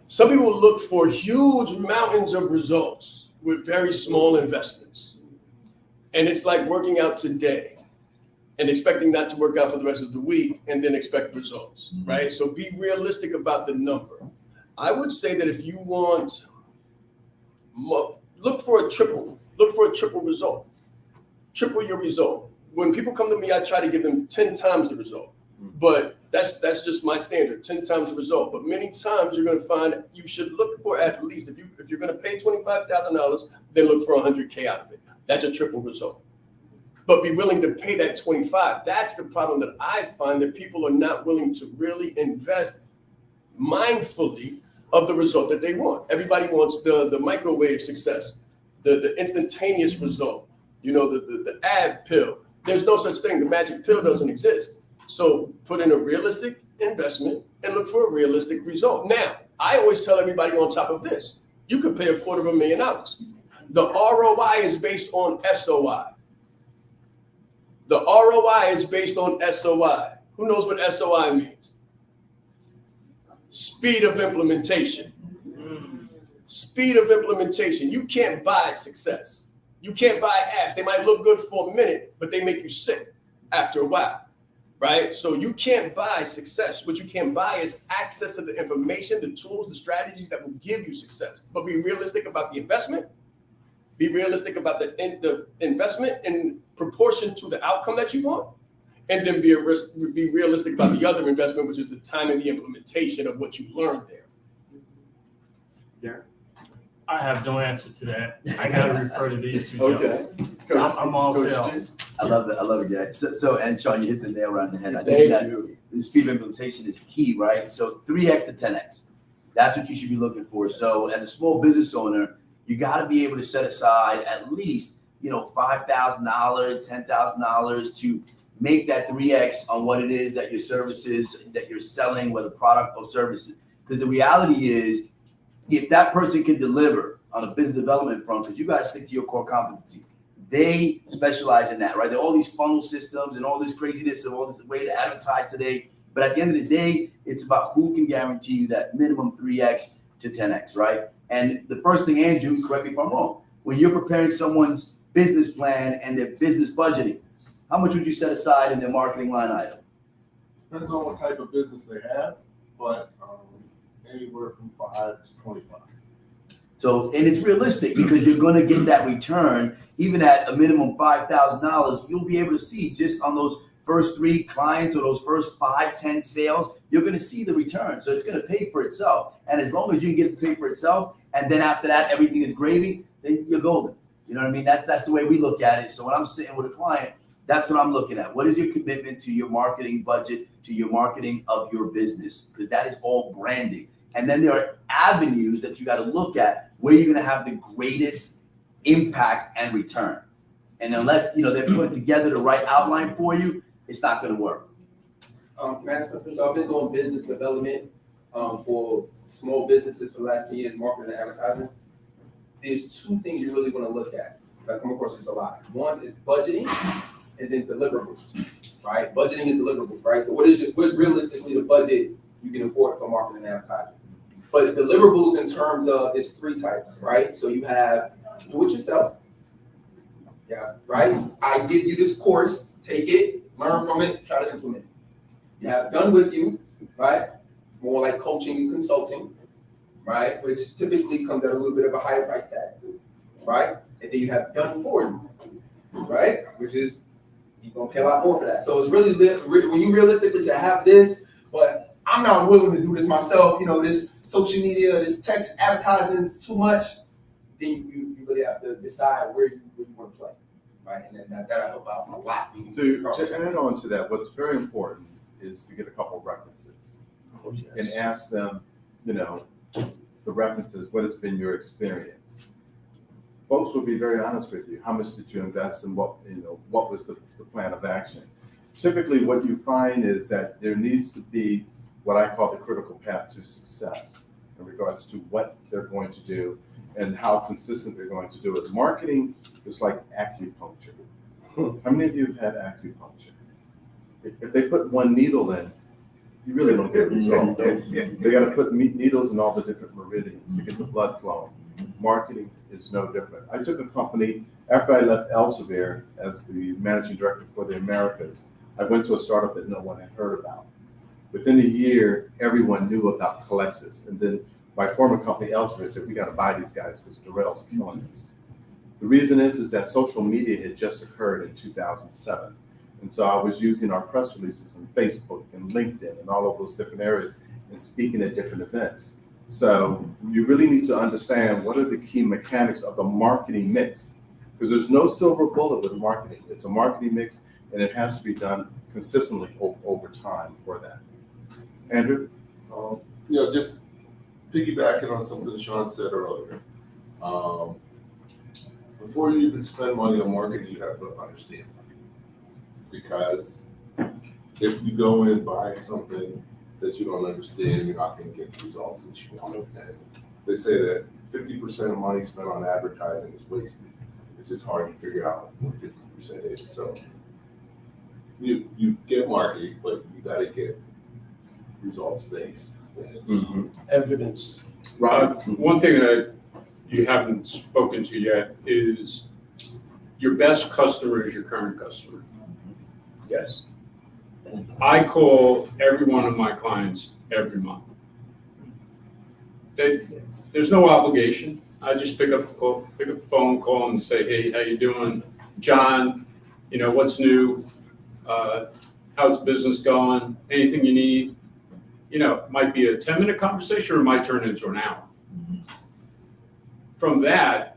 look for huge mountains of results with very small investments. And it's like working out today and expecting that to work out for the rest of the week and then expect results, right? So be realistic about the number. I would say that if you want, look for a triple result. Triple your result. When people come to me, I try to give them 10 times the result. But that's just my standard, 10 times the result. But many times you're going to find you should look for at least, if you're going to pay $25,000, then look for $100K out of it. That's a triple result. But be willing to pay that 25. That's the problem that I find, that people are not willing to really invest mindfully of the result that they want. Everybody wants the microwave success, the instantaneous result, the ad pill. There's no such thing. The magic pill doesn't exist. So put in a realistic investment and look for a realistic result. Now, I always tell everybody on top of this, you could pay $250,000. The ROI is based on SOI. The ROI is based on SOI. Who knows what SOI means? Speed of implementation. Speed of implementation. You can't buy success. You can't buy apps. They might look good for a minute, but they make you sick after a while, right? So you can't buy success. What you can buy is access to the information, the tools, the strategies that will give you success. But be realistic about the investment. Be realistic about the investment in proportion to the outcome that you want. And then be realistic about the other investment, which is the time and the implementation of what you learned there. Yeah. I have no answer to that. I got to refer to these two gentlemen. So I'm all sales. I love it, Gary. So, and Shaan, you hit the nail right on the head. I think that the speed of implementation is key, right? So 3X to 10X. That's what you should be looking for. So as a small business owner, you got to be able to set aside at least, $5,000, $10,000 to make that 3X on what it is that your services that you're selling, whether product or services. Because the reality is, if that person can deliver on a business development front, because you got to stick to your core competency, they specialize in that, right? There are all these funnel systems and all this craziness and all this way to advertise today. But at the end of the day, it's about who can guarantee you that minimum 3X to 10X, right? And the first thing, Andrew, correct me if I'm wrong, when you're preparing someone's business plan and their business budgeting, how much would you set aside in their marketing line item? Depends on what type of business they have, but anywhere from 5 to 25. So, and it's realistic because you're going to get that return, even at a minimum $5,000. You'll be able to see just on those first 3 clients or those first 5, 10 sales, you're going to see the return. So it's going to pay for itself. And as long as you can get it to pay for itself, and then after that, everything is gravy, then you're golden. You know what I mean? That's the way we look at it. So when I'm sitting with a client, that's what I'm looking at. What is your commitment to your marketing budget, to your marketing of your business? Because that is all branding. And then there are avenues that you got to look at where you're going to have the greatest impact and return. And unless, they're putting together the right outline for you, it's not going to work. Can I ask something? So I've been doing business development for small businesses for the last 10 years, marketing and advertising. There's 2 things you really want to look at. I come across this a lot. One is budgeting and then deliverables, right? Budgeting and deliverables, right? So what's realistically the budget you can afford for marketing and advertising? But deliverables in terms of, it's 3 types, right? So you have do it yourself. Yeah, right? I give you this course, take it, learn from it, try to implement it. You have done with you, right? More like coaching and consulting, right? Which typically comes at a little bit of a higher price tag, right? and then you have done for you, right? Which is, you're gonna pay a lot more for that. So it's really, when you realistically say, I have this, but I'm not willing to do this myself, this social media, this tech, this advertising is too much, then you really have to decide where you want to play, right? And then that'll help out a lot. To add on to that, what's very important is to get a couple of references and ask them, the references, what has been your experience? Folks will be very honest with you. How much did you invest and what was the plan of action? Typically what you find is that there needs to be what I call the critical path to success in regards to what they're going to do and how consistent they're going to do it. Marketing is like acupuncture. How many of you have had acupuncture? If they put one needle in, you really don't get a result. They got to put needles in all the different meridians to get the blood flowing. Marketing is no different. I took a company, after I left Elsevier as the managing director for the Americas, I went to a startup that no one had heard about. Within a year, everyone knew about Colexis. And then my former company, Elsevier, said, we got to buy these guys because Darrell's killing us. The reason is that social media had just occurred in 2007. And so I was using our press releases on Facebook and LinkedIn and all of those different areas and speaking at different events. So you really need to understand what are the key mechanics of the marketing mix, because there's no silver bullet with marketing. It's a marketing mix, and it has to be done consistently over time for that. Andrew? Just piggybacking on something Shaan said earlier. Before you even spend money on marketing, you have to understand marketing. Because if you go in buying something that you don't understand, you're not going to get the results that you want. And they say that 50% of money spent on advertising is wasted. It's just hard to figure out what 50% is. So you get marketing, but you got to get results based. Evidence. Right. One thing that you haven't spoken to yet is your best customer is your current customer. Yes. I call every one of my clients every month. There's no obligation. I just pick up the phone, call them and say, hey, how you doing? John, what's new? How's business going? Anything you need? It might be a 10-minute conversation or it might turn into an hour. From that,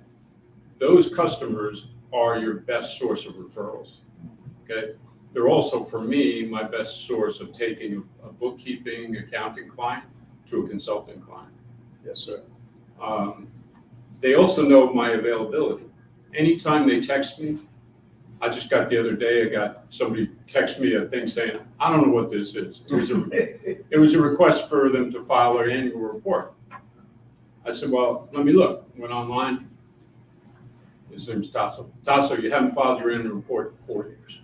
those customers are your best source of referrals, okay? They're also, for me, my best source of taking a bookkeeping, accounting client to a consulting client. Yes, sir. They also know my availability. Anytime they text me, I just got the other day, I got somebody text me a thing saying, I don't know what this is. It was a request for them to file their annual report. I said, well, let me look. Went online. His name's Tasso. Tasso, you haven't filed your annual report in 4 years.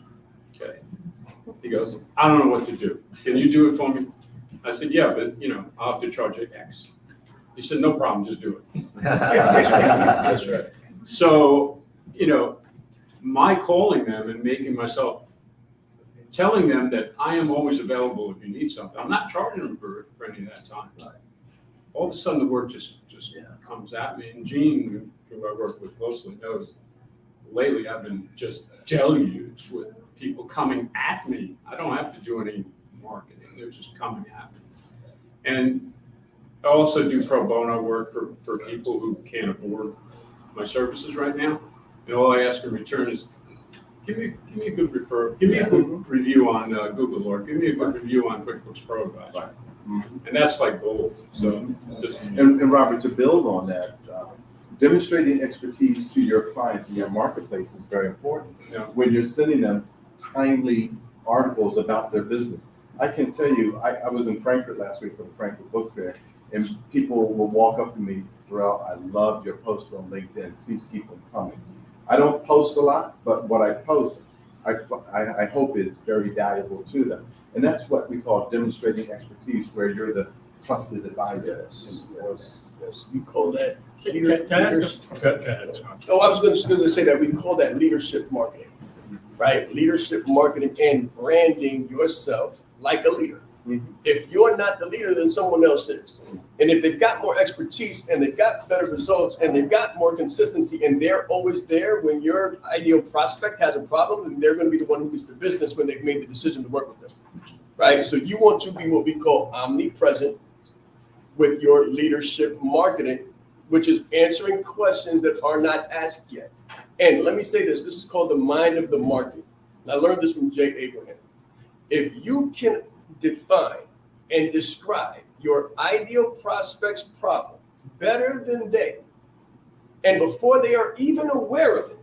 Okay. He goes, I don't know what to do. Can you do it for me? I said, yeah, but I'll have to charge you X. He said, no problem, just do it. That's right. So, my calling them and making myself, telling them that I am always available if you need something. I'm not charging them for any of that time. All of a sudden the work just comes at me. And Gene, who I work with closely, knows lately I've been just deluged with people coming at me. I don't have to do any marketing. They're just coming at me. And I also do pro bono work for people who can't afford my services right now. And all I ask in return is, give me a good referral, give me a good review on Google, or give me a good review on QuickBooks Pro Advisor. And that's like gold. So just and Robert, to build on that, demonstrating expertise to your clients in your marketplace is very important. When you're sending them timely articles about their business. I can tell you, I was in Frankfurt last week for the Frankfurt Book Fair, and people will walk up to me, Darrell, I love your post on LinkedIn. Please keep them coming. I don't post a lot, but what I post, I hope is very valuable to them. And that's what we call demonstrating expertise, where you're the trusted advisor. Yes. We call that. Can I ask go ahead. Oh, I was going to say that we call that leadership marketing, right? Leadership marketing and branding yourself like a leader. If you're not the leader, then someone else is. And if they've got more expertise and they've got better results and they've got more consistency and they're always there when your ideal prospect has a problem, then they're going to be the one who gets the business when they've made the decision to work with them, right? So you want to be what we call omnipresent with your leadership marketing, which is answering questions that are not asked yet. And let me say this is called the mind of the market. And I learned this from Jay Abraham. If you can define and describe your ideal prospect's problem better than they, and before they are even aware of it,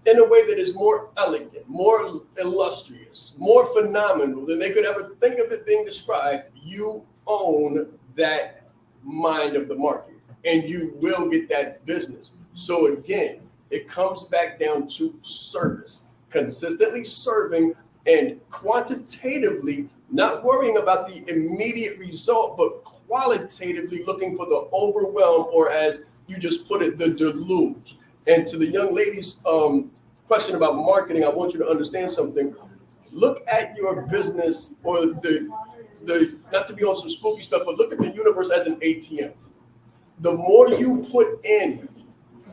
in a way that is more elegant, more illustrious, more phenomenal than they could ever think of it being described, you own that mind of the market and you will get that business. So again, it comes back down to service, consistently serving and quantitatively not worrying about the immediate result, but qualitatively looking for the overwhelm, or as you just put it, the deluge. And to the young lady's question about marketing, I want you to understand something. Look at your business, or the not to be on some spooky stuff, but look at the universe as an ATM. The more you put in,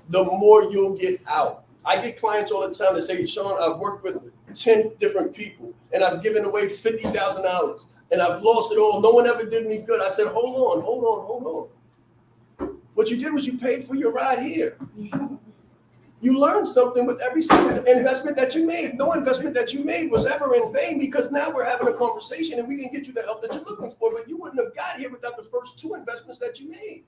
the more you'll get out. I get clients all the time that say, Shaan, I've worked with 10 different people and I've given away $50,000 and I've lost it all. No one ever did me good. I said, hold on. What you did was you paid for your ride here. You learned something with every single investment that you made. No investment that you made was ever in vain, because now we're having a conversation and we can get you the help that you're looking for, but you wouldn't have got here without the first 2 investments that you made.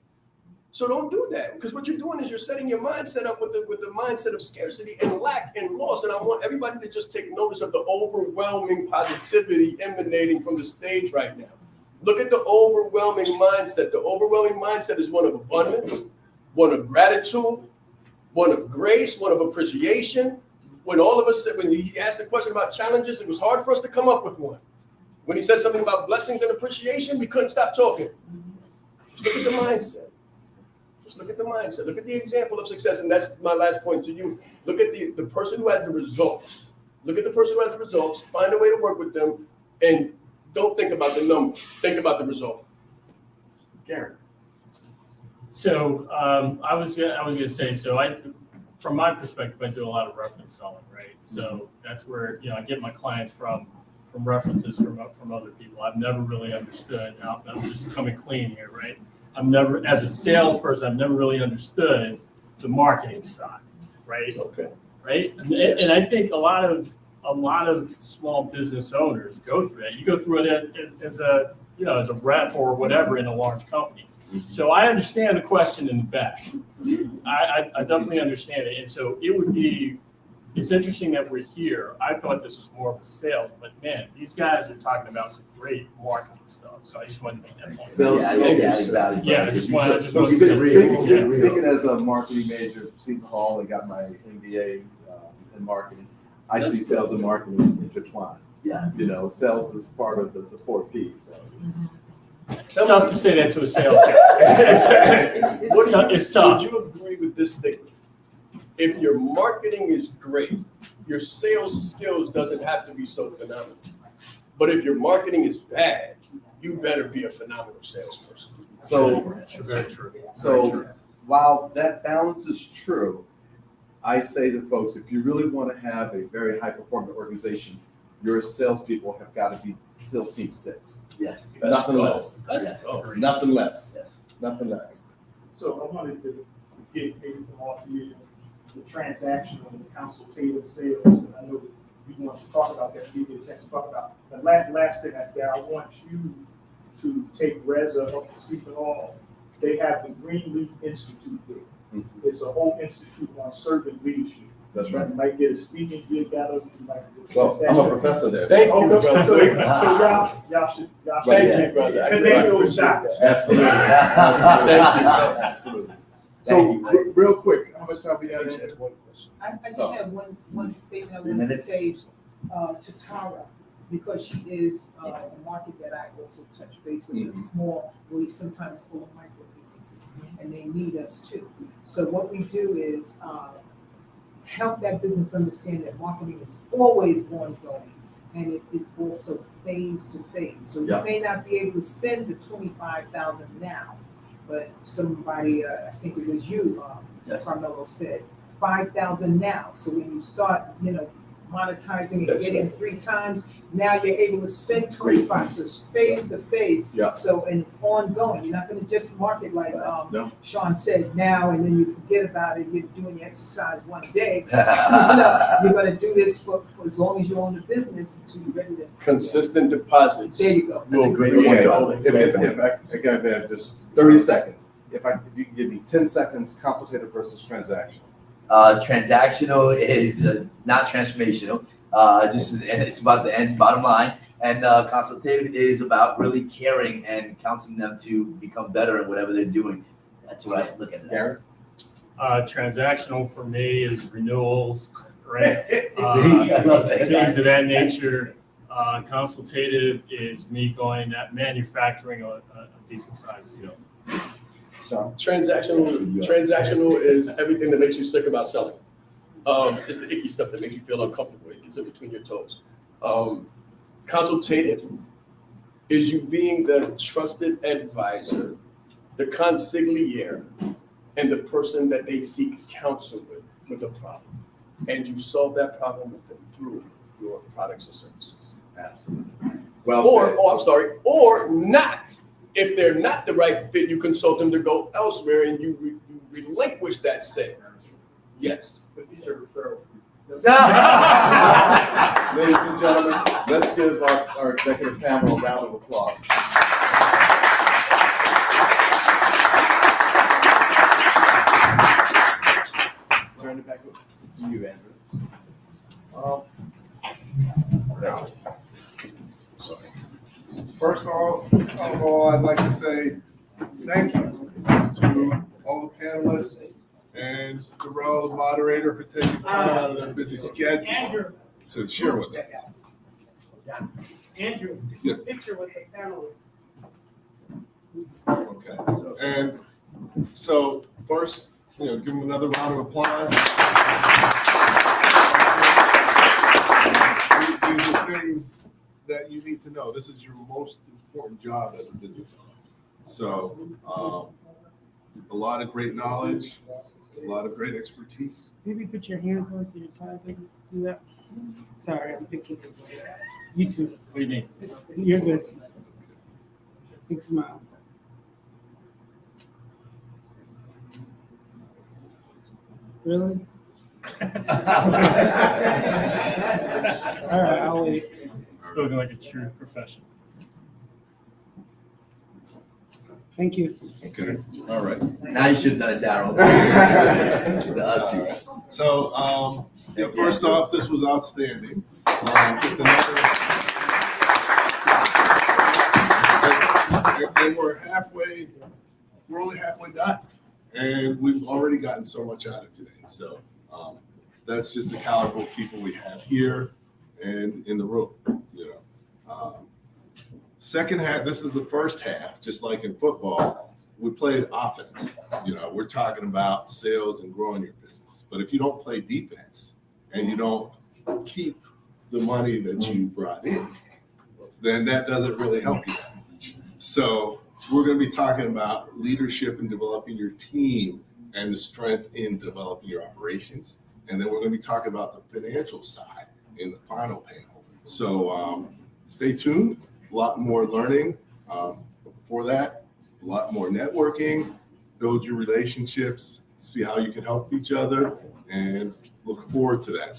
So don't do that, because what you're doing is you're setting your mindset up with the mindset of scarcity and lack and loss. And I want everybody to just take notice of the overwhelming positivity emanating from the stage right now. Look at the overwhelming mindset. The overwhelming mindset is one of abundance, one of gratitude, one of grace, one of appreciation. When all of us said, when he asked the question about challenges, it was hard for us to come up with one. When he said something about blessings and appreciation, we couldn't stop talking. Look at the mindset. Just look at the mindset. Look at the example of success. And that's my last point to you. Look at the person who has the results. Look at the person who has the results. Find a way to work with them. And don't think about the number. Think about the result. Gary. So I was gonna say, so from my perspective, I do a lot of reference selling, right? So that's where I get my clients from references from other people. I've never really understood. I'm just coming clean here, right? As a salesperson, I've never really understood the marketing side, right? Okay. Right, and I think a lot of small business owners go through that. You go through it as a rep or whatever in a large company. So I understand the question in the back. I definitely understand it. And so it's interesting that we're here. I thought this was more of a sales, but man, these guys are talking about some great marketing stuff. So I just wanted to make that point. I just wanted to say. Speaking as a marketing major at Seton Hall and got my MBA in marketing, I see sales and marketing intertwined. Yeah. Sales is part of the 4 Ps. So. Tough to say that to a sales guy. It's tough. Would you agree with this statement? If your marketing is great, your sales skills doesn't have to be so phenomenal. But if your marketing is bad, you better be a phenomenal salesperson. Very true. So while that balance is true, I say to folks, if you really want to have a very high-performing organization, your salespeople have got to be still team 6. Yes. Nothing less. Yes. Nothing less. Yes. Nothing less. So I wanted to get maybe from off you the transactional and the consultative sales. And I know we want to talk about that. We get a chance to talk about. The last thing I want you to take Reza up to Seton Hall. They have the Greenleaf Institute there. Mm-hmm. It's a whole institute on servant leadership. That's right. You might get a speaking gig out of it. You might well, I'm a professor there. Thank you, brother. So y'all should thank you, brother. connect those dots. Absolutely. Absolutely. So real quick, how much time we got? I just have one statement I wanted to say to Tara, because she is a market that I also touch base with, is small, we sometimes call them micro businesses, and they need us too. So what we do is help that business understand that marketing is always ongoing. and it is also phase to phase. So you Yeah. may not be able to spend the 25,000 now, but somebody, I think it was you, Yes. Carmelo, said 5,000 now. So when you start, monetizing and That's getting 3 times, now you're able to spend 25. So it's phase to phase. Yeah. So, and it's ongoing. You're not going to just market like No. Shaan said now, and then you forget about it. You're doing your exercise one day. You're going to do this for as long as you own the business until you're ready to. Consistent deposits. There you go. That's a great Okay, point. if I got just 30 seconds, if you can give me 10 seconds, consultative versus transactional. Transactional is not transformational. It's about the end bottom line. And consultative is about really caring and counseling them to become better at whatever they're doing. That's what I look at it as. Transactional for me is renewals, right? I love that. Things of that nature. Consultative is me going at manufacturing a decent sized deal. Transactional is everything that makes you sick about selling. It's the icky stuff that makes you feel uncomfortable. It gets in between your toes. Consultative is you being the trusted advisor, the consigliere, and the person that they seek counsel with a problem. And you solve that problem with them through your products or services. Absolutely. Well said. Or not. If they're not the right fit, you consult them to go elsewhere and you relinquish that sale. Yes. But these are referral fees. Ladies and gentlemen, let's give our executive panel a round of applause. Turn it back to you, Andrew. Sorry. First of all, I'd like to say thank you to all the panelists and Darrell, the moderator, for taking time out of their busy schedule Andrew. to share with us. Andrew, Yes. picture with the panel. Okay. And so first, give them another round of applause. These are things that you need to know. This is your most important job as a business owner. So a lot of great knowledge, a lot of great expertise. Maybe put your hands on so your time doesn't do that. Sorry, I'm thinking. You too. What do you mean? You're good. Big smile. Really? All right, I'll wait. Spoken like a true professional. Thank you. Okay. All right. Now you should have done it, Darrell. The us two. So, first off, this was outstanding. Just another, and we're only halfway done, and we've already gotten so much out of today. So, that's just the caliber of people we have here and in the room. Second half, this is the first half, just like in football, we played offense. We're talking about sales and growing your business. But if you don't play defense and you don't keep the money that you brought in, then that doesn't really help you that much. So we're going to be talking about leadership and developing your team and the strength in developing your operations. And then we're going to be talking about the financial side in the final panel. So stay tuned. A lot more learning. Before that, a lot more networking, build your relationships, see how you can help each other, and look forward to that.